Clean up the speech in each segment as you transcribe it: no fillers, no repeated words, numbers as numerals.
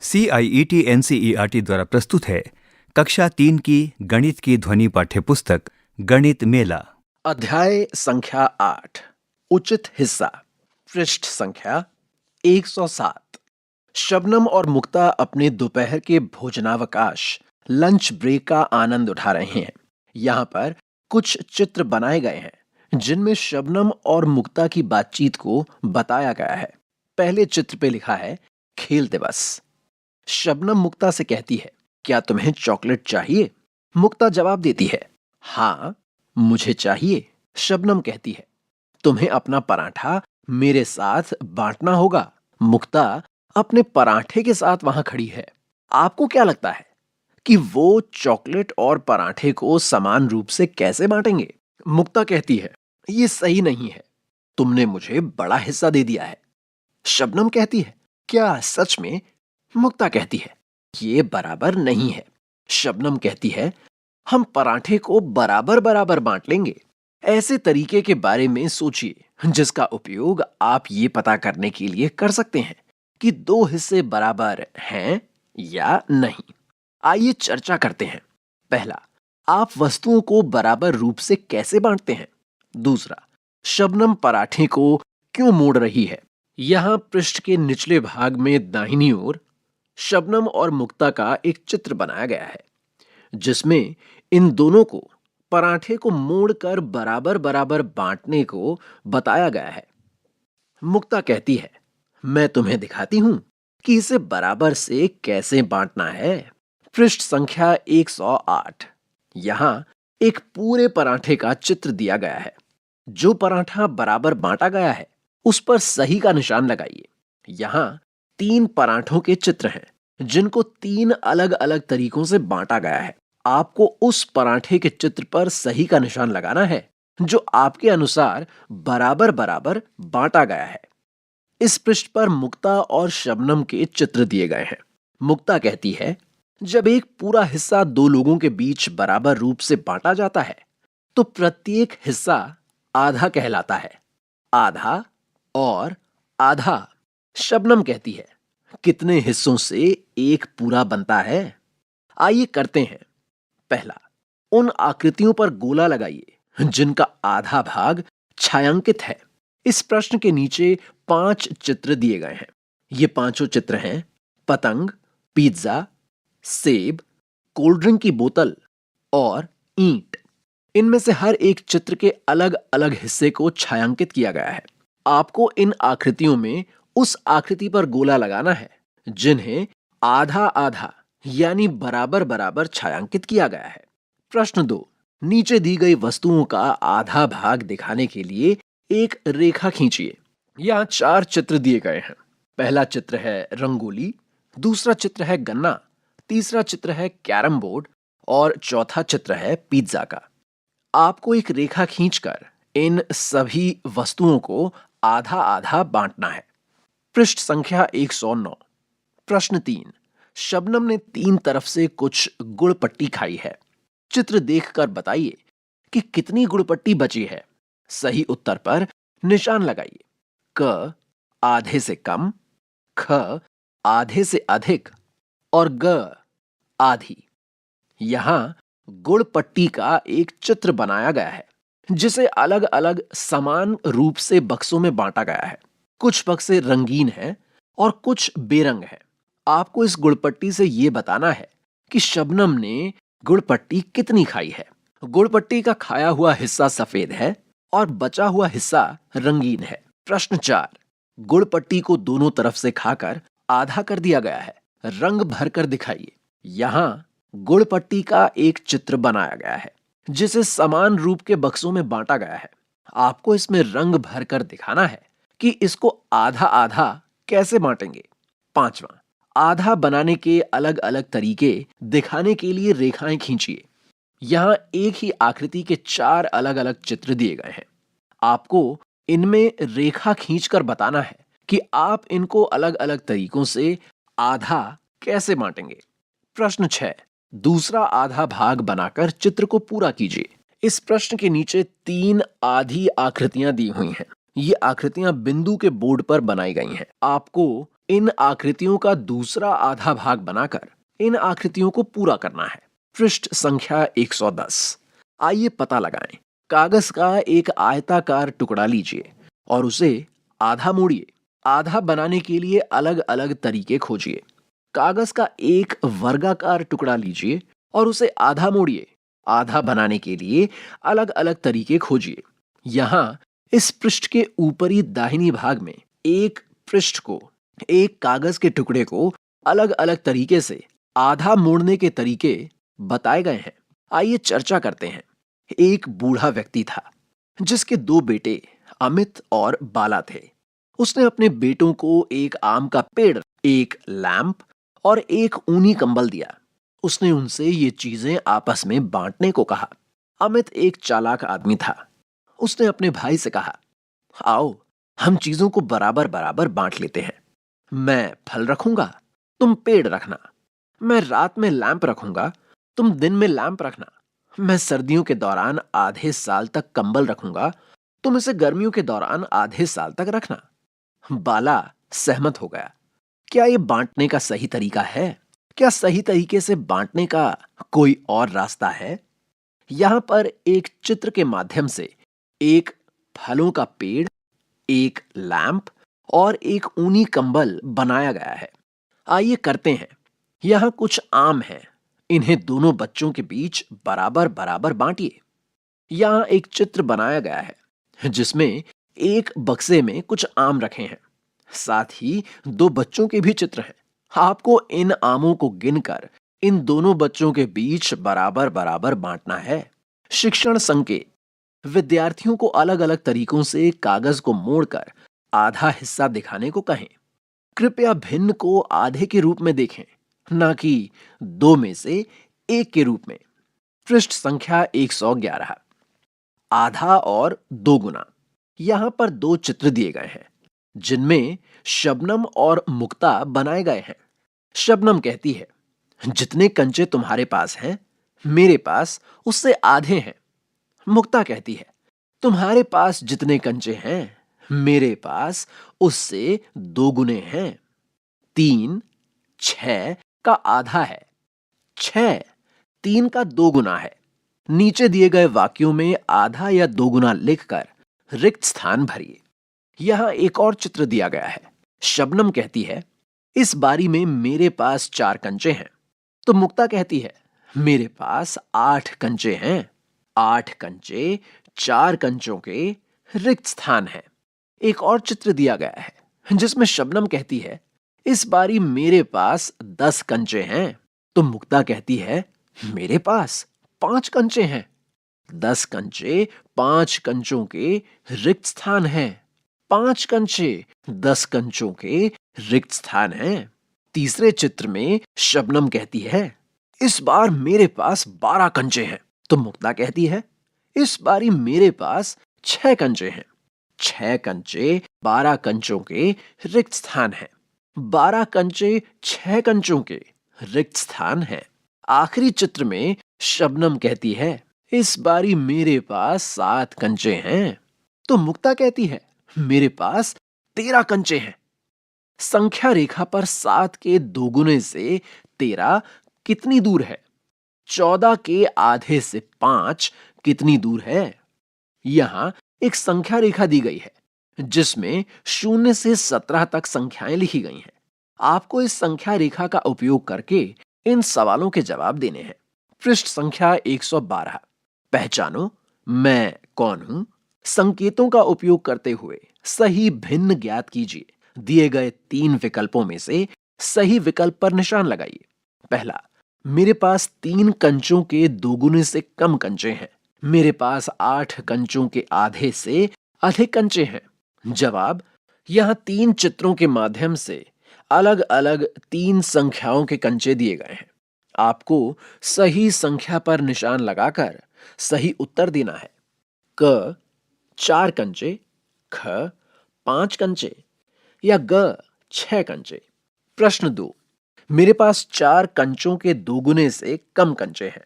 CIET NCERT द्वारा प्रस्तुत है कक्षा 3 की गणित की ध्वनि पाठ्यपुस्तक गणित मेला। अध्याय संख्या 8 उचित हिस्सा पृष्ठ संख्या 107। शबनम और मुक्ता अपने दोपहर के भोजनावकाश लंच ब्रेक का आनंद उठा रहे हैं। यहाँ पर कुछ चित्र बनाए गए हैं जिनमें शबनम और मुक्ता की बातचीत को बताया गया है। पहले चित्र पे लिखा है खेल दिवस। शबनम मुक्ता से कहती है, क्या तुम्हें चॉकलेट चाहिए? मुक्ता जवाब देती है, हाँ मुझे चाहिए। शबनम कहती है, तुम्हें अपना पराठा मेरे साथ बांटना होगा। मुक्ता अपने पराठे के साथ वहां खड़ी है। आपको क्या लगता है कि वो चॉकलेट और पराठे को समान रूप से कैसे बांटेंगे? मुक्ता कहती है, ये सही नहीं है, तुमने मुझे बड़ा हिस्सा दे दिया है। शबनम कहती है, क्या सच में? मुक्ता कहती है, ये बराबर नहीं है। शबनम कहती है, हम पराठे को बराबर बराबर बांट लेंगे। ऐसे तरीके के बारे में सोचिए जिसका उपयोग आप ये पता करने के लिए कर सकते हैं कि दो हिस्से बराबर हैं या नहीं। आइए चर्चा करते हैं। पहला, आप वस्तुओं को बराबर रूप से कैसे बांटते हैं? दूसरा, शबनम पराठे को क्यों मोड़ रही है? यहां पृष्ठ के निचले भाग में दाहिनी ओर शबनम और मुक्ता का एक चित्र बनाया गया है जिसमें इन दोनों को पराठे को मोड़कर बराबर बराबर बांटने को बताया गया है। मुक्ता कहती है, मैं तुम्हें दिखाती हूं कि इसे बराबर से कैसे बांटना है। पृष्ठ संख्या 108। यहां एक पूरे पराठे का चित्र दिया गया है। जो पराठा बराबर बांटा गया है उस पर सही का निशान लगाइए। यहां 3 पराठों के चित्र हैं जिनको 3 अलग अलग तरीकों से बांटा गया है। आपको उस पराठे के चित्र पर सही का निशान लगाना है जो आपके अनुसार बराबर बराबर बांटा गया है। इस पृष्ठ पर मुक्ता और शबनम के चित्र दिए गए हैं। मुक्ता कहती है, जब एक पूरा हिस्सा दो लोगों के बीच बराबर रूप से बांटा जाता है तो प्रत्येक हिस्सा आधा कहलाता है। आधा और आधा। शबनम कहती है, कितने हिस्सों से एक पूरा बनता है? आइए करते हैं। पहला, उन आकृतियों पर गोला लगाइए जिनका आधा भाग छायांकित है। इस प्रश्न के नीचे 5 चित्र दिए गए हैं। ये पांचों चित्र हैं पतंग, पिज्जा, सेब, कोल्ड ड्रिंक की बोतल और ईंट। इनमें से हर एक चित्र के अलग अलग हिस्से को छायांकित किया गया है। आपको इन आकृतियों में उस आकृति पर गोला लगाना है जिन्हें आधा आधा यानी बराबर बराबर छायांकित किया गया है। प्रश्न 2, नीचे दी गई वस्तुओं का आधा भाग दिखाने के लिए एक रेखा खींचिए। यहाँ 4 चित्र दिए गए हैं। पहला चित्र है रंगोली, दूसरा चित्र है गन्ना, तीसरा चित्र है कैरम बोर्ड और चौथा चित्र है पिज्जा का। आपको एक रेखा खींचकर इन सभी वस्तुओं को आधा आधा बांटना है। पृष्ठ संख्या 109। प्रश्न 3, शबनम ने 3 तरफ से कुछ गुड़ पट्टी खाई है। चित्र देखकर बताइए कि कितनी गुड़ पट्टी बची है। सही उत्तर पर निशान लगाइए। क आधे से कम, ख आधे से अधिक और ग आधी। यहां गुड़ पट्टी का एक चित्र बनाया गया है जिसे अलग अलग समान रूप से बक्सों में बांटा गया है। कुछ बक्से रंगीन हैं और कुछ बेरंग हैं। आपको इस गुड़पट्टी से यह बताना है कि शबनम ने गुड़पट्टी कितनी खाई है। गुड़पट्टी का खाया हुआ हिस्सा सफेद है और बचा हुआ हिस्सा रंगीन है। प्रश्न 4, गुड़पट्टी को दोनों तरफ से खाकर आधा कर दिया गया है। रंग भरकर दिखाइए। यहां गुड़पट्टी का एक चित्र बनाया गया है जिसे समान रूप के बक्सों में बांटा गया है। आपको इसमें रंग भरकर दिखाना है कि इसको आधा आधा कैसे बांटेंगे। 5वां, आधा बनाने के अलग अलग तरीके दिखाने के लिए रेखाएं खींचिए। यहां एक ही आकृति के 4 अलग अलग चित्र दिए गए हैं। आपको इनमें रेखा खींचकर बताना है कि आप इनको अलग अलग तरीकों से आधा कैसे बांटेंगे। प्रश्न 6, दूसरा आधा भाग बनाकर चित्र को पूरा कीजिए। इस प्रश्न के नीचे 3 आधी आकृतियां दी हुई हैं। ये आकृतियां बिंदु के बोर्ड पर बनाई गई हैं। आपको इन आकृतियों का दूसरा आधा भाग बनाकर इन आकृतियों को पूरा करना है। पृष्ठ संख्या 110। आइए पता लगाएं। कागज का एक आयताकार टुकड़ा लीजिए और उसे आधा मोड़िए। आधा बनाने के लिए अलग अलग तरीके खोजिए। कागज का एक वर्गाकार टुकड़ा लीजिए और उसे आधा मोड़िए। आधा बनाने के लिए अलग अलग तरीके खोजिए। यहाँ इस पृष्ठ के ऊपरी दाहिनी भाग में एक पृष्ठ को, एक कागज के टुकड़े को अलग अलग तरीके से आधा मोड़ने के तरीके बताए गए हैं। आइए चर्चा करते हैं। एक बूढ़ा व्यक्ति था जिसके 2 बेटे अमित और बाला थे। उसने अपने बेटों को एक आम का पेड़, एक लैंप और एक ऊनी कंबल दिया। उसने उनसे ये चीजें आपस में बांटने को कहा। अमित एक चालाक आदमी था। उसने अपने भाई से कहा, आओ हम चीजों को बराबर बराबर बांट लेते हैं। मैं फल रखूंगा, तुम पेड़ रखना। मैं रात में लैंप रखूंगा, तुम दिन में लैंप रखना। मैं सर्दियों के दौरान आधे साल तक कंबल रखूंगा, तुम इसे गर्मियों के दौरान आधे साल तक रखना। बाला सहमत हो गया। क्या ये बांटने का सही तरीका है? क्या सही तरीके से बांटने का कोई और रास्ता है? यहां पर एक चित्र के माध्यम से एक फलों का पेड़, एक लैंप और एक ऊनी कंबल बनाया गया है। आइए करते हैं। यहां कुछ आम है, इन्हें दोनों बच्चों के बीच बराबर बराबर बांटिए। यहां एक चित्र बनाया गया है जिसमें एक बक्से में कुछ आम रखे हैं। साथ ही 2 बच्चों के भी चित्र हैं। आपको इन आमों को गिनकर इन दोनों बच्चों के बीच बराबर बराबर बांटना है। शिक्षण संकेत। विद्यार्थियों को अलग अलग तरीकों से कागज को मोड़कर आधा हिस्सा दिखाने को कहें। कृपया भिन्न को आधे के रूप में देखें, ना कि 2 में से 1 के रूप में। पृष्ठ संख्या 111। आधा और 2 गुना। यहां पर 2 चित्र दिए गए हैं जिनमें शबनम और मुक्ता बनाए गए हैं। शबनम कहती है, जितने कंचे तुम्हारे पास हैं मेरे पास उससे आधे हैं। मुक्ता कहती है, तुम्हारे पास जितने कंचे हैं मेरे पास उससे 2 गुने हैं। 3 6 का आधा है। 6 3 का 2 गुना है। नीचे दिए गए वाक्यों में आधा या 2 गुना लिखकर रिक्त स्थान भरिए। यहां एक और चित्र दिया गया है। शबनम कहती है, इस बारी में मेरे पास 4 कंचे हैं। तो मुक्ता कहती है, मेरे पास 8 कंचे हैं। 8 कंचे 4 कंचों के रिक्त स्थान है। एक और चित्र दिया गया है जिसमें शबनम कहती है, इस बारी मेरे पास 10 कंचे हैं। तो मुक्ता कहती है, मेरे पास 5 कंचे हैं। 10 कंचे 5 कंचों के रिक्त स्थान हैं। 5 कंचे 10 कंचों के रिक्त स्थान हैं। तीसरे चित्र में शबनम कहती है, इस बार मेरे पास 12 कंचे हैं। तो मुक्ता कहती है, इस बारी मेरे पास 6 कंचे हैं। 6 कंचे 12 कंचों के रिक्त स्थान हैं। 12 कंचे 6 कंचों के रिक्त स्थान हैं। आखिरी चित्र में शबनम कहती है, इस बारी मेरे पास 7 कंचे हैं। तो मुक्ता कहती है, मेरे पास 13 कंचे हैं। संख्या रेखा पर 7 के 2 गुने से 13 कितनी दूर है? 14 के आधे से 5 कितनी दूर है? यहां एक संख्या रेखा दी गई है जिसमें 0 से 17 तक संख्याएं लिखी गई हैं। आपको इस संख्या रेखा का उपयोग करके इन सवालों के जवाब देने हैं। पृष्ठ संख्या 112। पहचानो मैं कौन हूं। संकेतों का उपयोग करते हुए सही भिन्न ज्ञात कीजिए। दिए गए 3 विकल्पों में से सही विकल्प पर निशान लगाइए। पहला, मेरे पास 3 कंचों के 2 गुने से कम कंचे हैं। मेरे पास 8 कंचों के आधे से अधिक कंचे हैं। जवाब, यहां 3 चित्रों के माध्यम से अलग अलग 3 संख्याओं के कंचे दिए गए हैं। आपको सही संख्या पर निशान लगाकर सही उत्तर देना है। क 4 कंचे, ख 5 कंचे या ग 6 कंचे। प्रश्न 2, मेरे पास 4 कंचों के 2 गुने से कम कंचे हैं।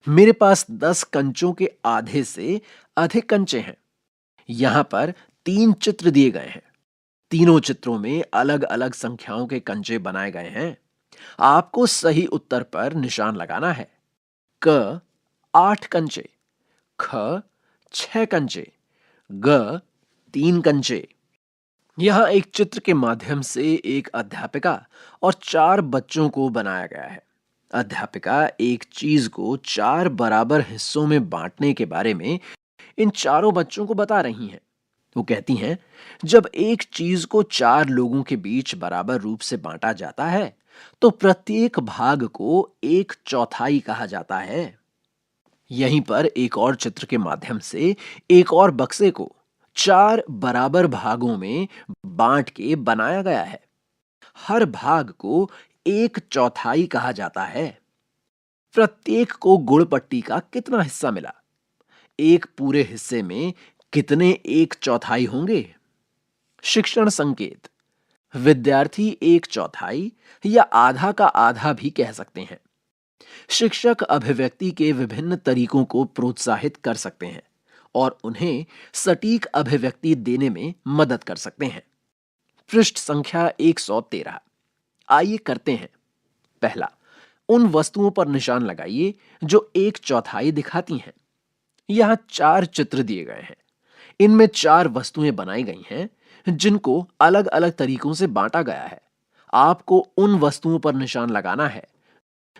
मेरे पास 10 कंचों के आधे से अधिक कंचे हैं। यहां पर 3 चित्र दिए गए हैं। तीनों चित्रों में अलग अलग संख्याओं के कंचे बनाए गए हैं। आपको सही उत्तर पर निशान लगाना है। क 8 कंचे, ख 6 कंचे, ग 3 कंचे। यहाँ एक चित्र के माध्यम से एक अध्यापिका और 4 बच्चों को बनाया गया है। अध्यापिका एक चीज को 4 बराबर हिस्सों में बांटने के बारे में इन चारों बच्चों को बता रही हैं। वो कहती हैं, जब एक चीज को 4 लोगों के बीच बराबर रूप से बांटा जाता है तो प्रत्येक भाग को 1/4 कहा जाता है। यहीं पर एक और चित्र के माध्यम से एक और बक्से को 4 बराबर भागों में बांट के बनाया गया है। हर भाग को 1/4 कहा जाता है। प्रत्येक को गुण पट्टी का कितना हिस्सा मिला? एक पूरे हिस्से में कितने 1/4 होंगे? शिक्षण संकेत: विद्यार्थी 1/4 या आधा का आधा भी कह सकते हैं। शिक्षक अभिव्यक्ति के विभिन्न तरीकों को प्रोत्साहित कर सकते हैं और उन्हें सटीक अभिव्यक्ति देने में मदद कर सकते हैं। पृष्ठ संख्या 113। आइए करते हैं। पहला, उन वस्तुओं पर निशान लगाइए जो 1/4 दिखाती हैं। यहां 4 चित्र दिए गए हैं। इनमें 4 वस्तुएं बनाई गई हैं जिनको अलग अलग तरीकों से बांटा गया है। आपको उन वस्तुओं पर निशान लगाना है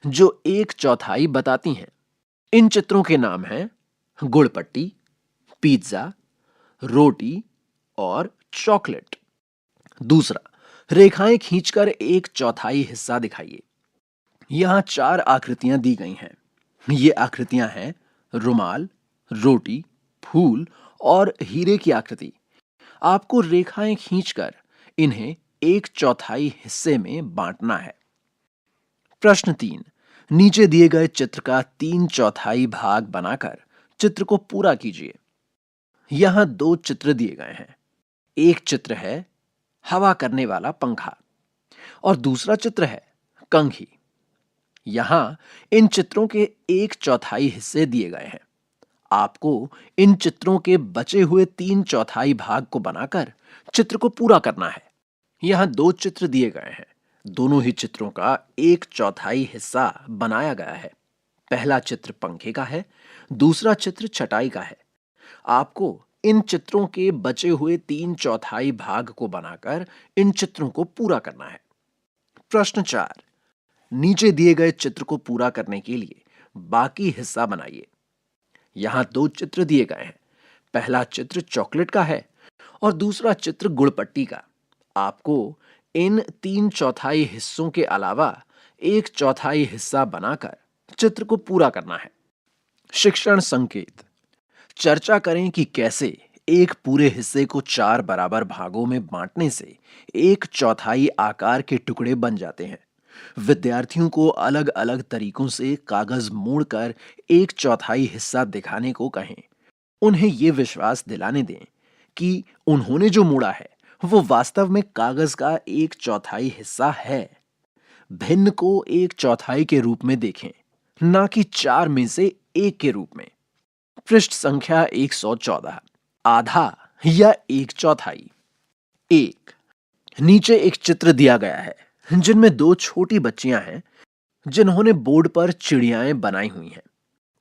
जो 1/4 बताती हैं। इन चित्रों के नाम हैं गुड़ पट्टी, पिज्जा, रोटी और चॉकलेट। दूसरा, रेखाएं खींचकर 1/4 हिस्सा दिखाइए। यहां 4 आकृतियां दी गई हैं। ये आकृतियां हैं रुमाल, रोटी, फूल और हीरे की आकृति। आपको रेखाएं खींचकर इन्हें 1/4 हिस्से में बांटना है। प्रश्न 3, नीचे दिए गए चित्र का 3/4 भाग बनाकर चित्र को पूरा कीजिए। यहां 2 चित्र दिए गए हैं। एक चित्र है हवा करने वाला पंखा और दूसरा चित्र है कंघी। यहां इन चित्रों के 1/4 हिस्से दिए गए हैं। आपको इन चित्रों के बचे हुए 3/4 भाग को बनाकर चित्र को पूरा करना है। यहां 2 चित्र दिए गए हैं। दोनों ही चित्रों का 1/4 हिस्सा बनाया गया है। पहला चित्र पंखे का है, दूसरा चित्र चटाई का है। आपको इन चित्रों के बचे हुए 3/4 भाग को बनाकर इन चित्रों को पूरा करना है। प्रश्न 4, नीचे दिए गए चित्र को पूरा करने के लिए बाकी हिस्सा बनाइए। यहां 2 चित्र दिए गए हैं। पहला चित्र चॉकलेट का है और दूसरा चित्र गुड़ पट्टी का। आपको इन 3/4 हिस्सों के अलावा 1/4 हिस्सा बनाकर चित्र को पूरा करना है। शिक्षण संकेत: चर्चा करें कि कैसे एक पूरे हिस्से को 4 बराबर भागों में बांटने से 1/4 आकार के टुकड़े बन जाते हैं। विद्यार्थियों को अलग अलग तरीकों से कागज मोड़कर 1/4 हिस्सा दिखाने को कहें। उन्हें यह विश्वास दिलाने दें कि उन्होंने जो मोड़ा है वो वास्तव में कागज का 1/4 हिस्सा है। भिन्न को 1/4 के रूप में देखें, ना कि 4 में से 1 के रूप में। पृष्ठ संख्या 114। आधा या 1/4। 1, नीचे एक चित्र दिया गया है जिनमें 2 छोटी बच्चियां हैं जिन्होंने बोर्ड पर चिड़ियाएं बनाई हुई हैं।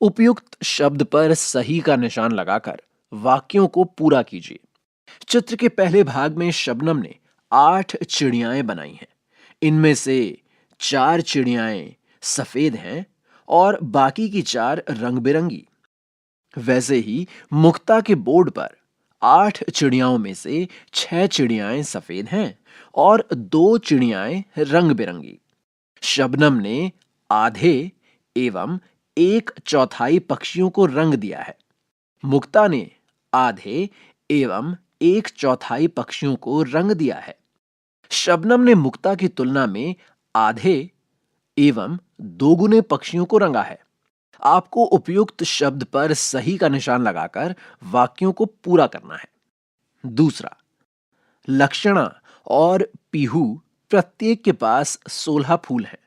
उपयुक्त शब्द पर सही का निशान लगाकर वाक्यों को पूरा कीजिए। चित्र के पहले भाग में शबनम ने 8 चिड़ियाएं बनाई हैं। इनमें से 4 चिड़ियाएं सफेद हैं और बाकी की 4 रंग बिरंगी। वैसे ही मुक्ता के बोर्ड पर 8 चिड़ियाओं में से 6 चिड़ियाएं सफेद हैं और 2 चिड़ियाएं रंग बिरंगी। शबनम ने आधे एवं 1/4 पक्षियों को रंग दिया है। मुक्ता ने आधे एवं 1/4 पक्षियों को रंग दिया है। शबनम ने मुक्ता की तुलना में आधे एवं 2 पक्षियों को रंगा है। आपको उपयुक्त शब्द पर सही का निशान लगाकर वाक्यों को पूरा करना है। दूसरा, लक्षणा और पीहू प्रत्येक के पास 16 फूल हैं।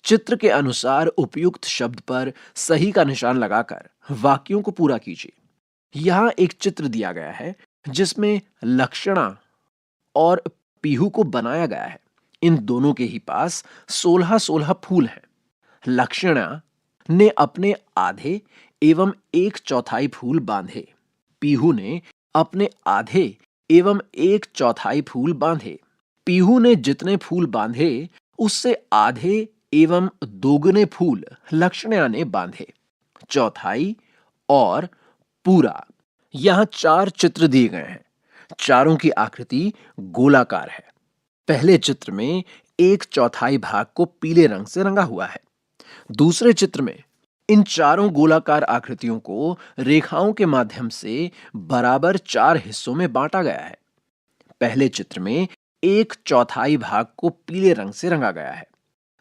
चित्र के अनुसार उपयुक्त शब्द पर सही का निशान लगाकर वाक्यों को पूरा कीजिए। यहां एक चित्र दिया गया है जिसमें लक्षणा और पीहू को बनाया गया है। इन दोनों के ही पास 16-16 फूल हैं। लक्षणा ने अपने आधे एवं 1/4 फूल बांधे। पीहू ने अपने आधे एवं 1/4 फूल बांधे। पीहू ने जितने फूल बांधे उससे आधे एवं दोगुने फूल लक्षणा ने बांधे। चौथाई और पूरा। यहां 4 चित्र दिए गए हैं। चारों की आकृति गोलाकार है। पहले चित्र में 1/4 भाग को पीले रंग से रंगा हुआ है। दूसरे चित्र में इन चारों गोलाकार आकृतियों को रेखाओं के माध्यम से बराबर 4 हिस्सों में बांटा गया है। पहले चित्र में 1/4 भाग को पीले रंग से रंगा गया है।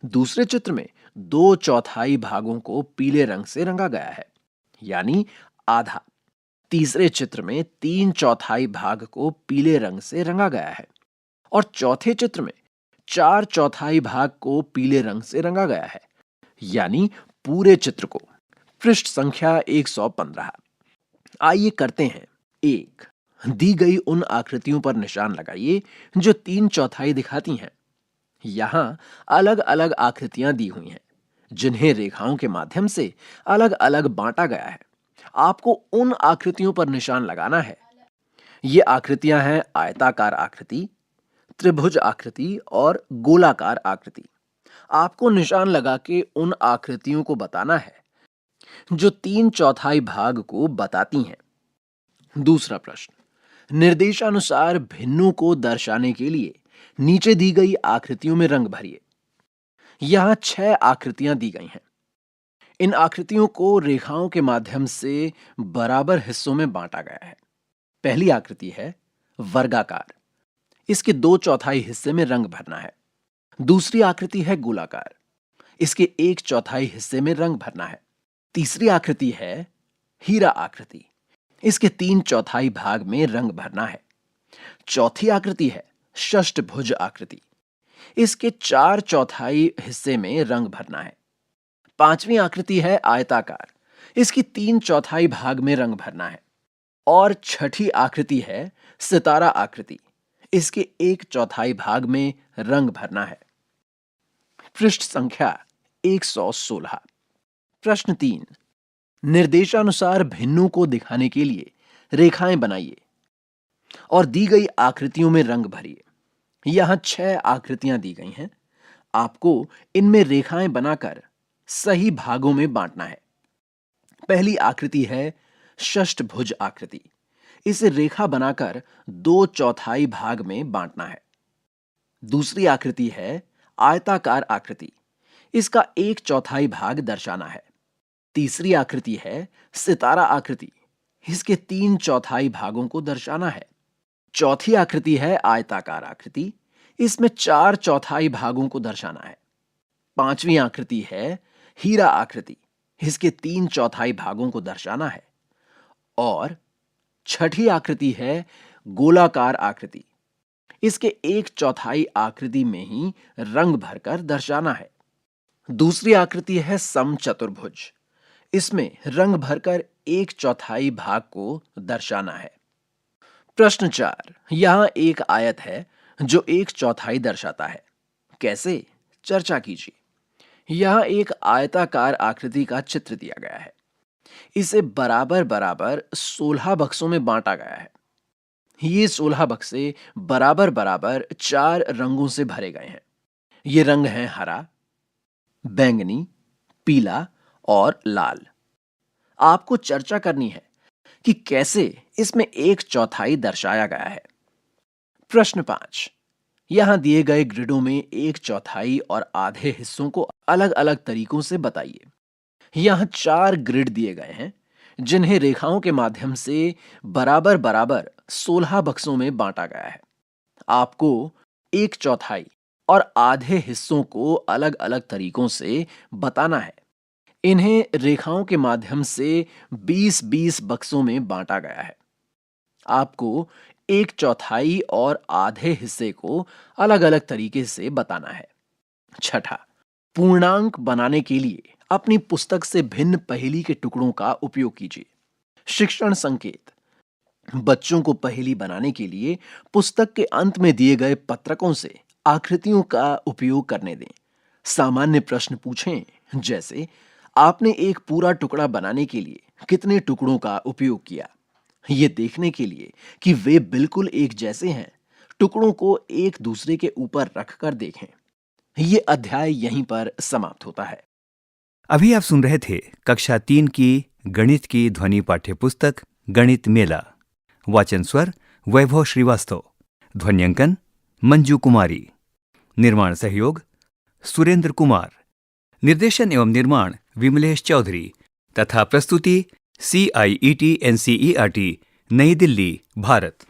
दूसरे चित्र में 2/4 भागों को पीले रंग से रंगा गया है, यानी आधा। तीसरे चित्र में 3/4 भाग को पीले रंग से रंगा गया है और चौथे चित्र में 4/4 भाग को पीले रंग से रंगा गया है, यानी पूरे चित्र को। पृष्ठ संख्या 115। आइए करते हैं। 1, दी गई उन आकृतियों पर निशान लगाइए जो 3/4 दिखाती हैं। यहां अलग अलग आकृतियां दी हुई हैं जिन्हें रेखाओं के माध्यम से अलग अलग बांटा गया है। आपको उन आकृतियों पर निशान लगाना है। ये आकृतियां हैं आयताकार आकृति, त्रिभुज आकृति और गोलाकार आकृति। आपको निशान लगा के उन आकृतियों को बताना है जो 3/4 भाग को बताती हैं। दूसरा प्रश्न, निर्देशानुसार भिन्नों को दर्शाने के लिए नीचे दी गई आकृतियों में रंग भरिए। यहां 6 आकृतियां दी गई हैं। इन आकृतियों को रेखाओं के माध्यम से बराबर हिस्सों में बांटा गया है। पहली आकृति है वर्गाकार। इसके 2/4 हिस्से में रंग भरना है। दूसरी आकृति है गोलाकार। इसके 1/4 हिस्से में रंग भरना है। तीसरी आकृति है हीरा आकृति। इसके 3/4 भाग में रंग भरना है। चौथी आकृति है षष्ठभुज आकृति। इसके 4/4 हिस्से में रंग भरना है। पांचवी आकृति है आयताकार। इसकी 3/4 भाग में रंग भरना है। और छठी आकृति है सितारा आकृति। इसके 1/4 भाग में रंग भरना है। पृष्ठ संख्या 116। प्रश्न 3, निर्देशानुसार भिन्नों को दिखाने के लिए रेखाएं बनाइए और दी गई आकृतियों में रंग भरिए। यहां 6 आकृतियां दी गई हैं। आपको इनमें रेखाएं बनाकर सही भागों में बांटना है। पहली आकृति है षष्ठभुज आकृति। इसे रेखा बनाकर 2/4 भाग में बांटना है। दूसरी आकृति है आयताकार आकृति। इसका 1/4 भाग दर्शाना है। तीसरी आकृति है सितारा आकृति। इसके 3/4 भागों को दर्शाना है। चौथी आकृति है आयताकार आकृति। इसमें 4/4 भागों को दर्शाना है। पांचवी आकृति है हीरा आकृति। इसके 3/4 भागों को दर्शाना है। और छठी आकृति है गोलाकार आकृति। इसके 1/4 आकृति में ही रंग भरकर दर्शाना है। दूसरी आकृति है समचतुर्भुज। इसमें रंग भरकर 1/4 भाग को दर्शाना है। प्रश्न 4, यहां एक आयत है जो 1/4 दर्शाता है। कैसे? चर्चा कीजिए। यहां एक आयताकार आकृति का चित्र दिया गया है। इसे बराबर बराबर 16 बक्सों में बांटा गया है। ये 16 बक्से बराबर बराबर 4 रंगों से भरे गए हैं। ये रंग हैं हरा, बैंगनी, पीला और लाल। आपको चर्चा करनी है कि कैसे इसमें 1/4 दर्शाया गया है। प्रश्न 5, यहां दिए गए ग्रिडों में 1/4 और आधे हिस्सों को अलग अलग तरीकों से बताइए। यहां 4 ग्रिड दिए गए हैं जिन्हें रेखाओं के माध्यम से बराबर बराबर 16 बक्सों में बांटा गया है। आपको 1/4 और आधे हिस्सों को अलग अलग तरीकों से बताना है। इन्हें रेखाओं के माध्यम से 20-20 बक्सों में बांटा गया है। आपको 1/4 और आधे हिस्से को अलग अलग तरीके से बताना है। छठा, पूर्णांक बनाने के लिए अपनी पुस्तक से भिन्न पहेली के टुकड़ों का उपयोग कीजिए। शिक्षण संकेत, बच्चों को पहेली बनाने के लिए पुस्तक के अंत में दिए गए पत्रकों से आकृतियों का उपयोग करने दें। सामान्य प्रश्न पूछें, जैसे आपने एक पूरा टुकड़ा बनाने के लिए कितने टुकड़ों का उपयोग किया। ये देखने के लिए कि वे बिल्कुल एक जैसे हैं, टुकड़ों को एक दूसरे के ऊपर रखकर देखें। ये अध्याय यहीं पर समाप्त होता है। अभी आप सुन रहे थे कक्षा 3 की गणित की ध्वनि पाठ्य पुस्तक गणित मेला। वाचन स्वर वैभव श्रीवास्तव, ध्वन्यांकन मंजू कुमारी, निर्माण सहयोग सुरेंद्र कुमार, निर्देशन एवं निर्माण विमलेश चौधरी तथा प्रस्तुति CIET NCERT नई दिल्ली, भारत।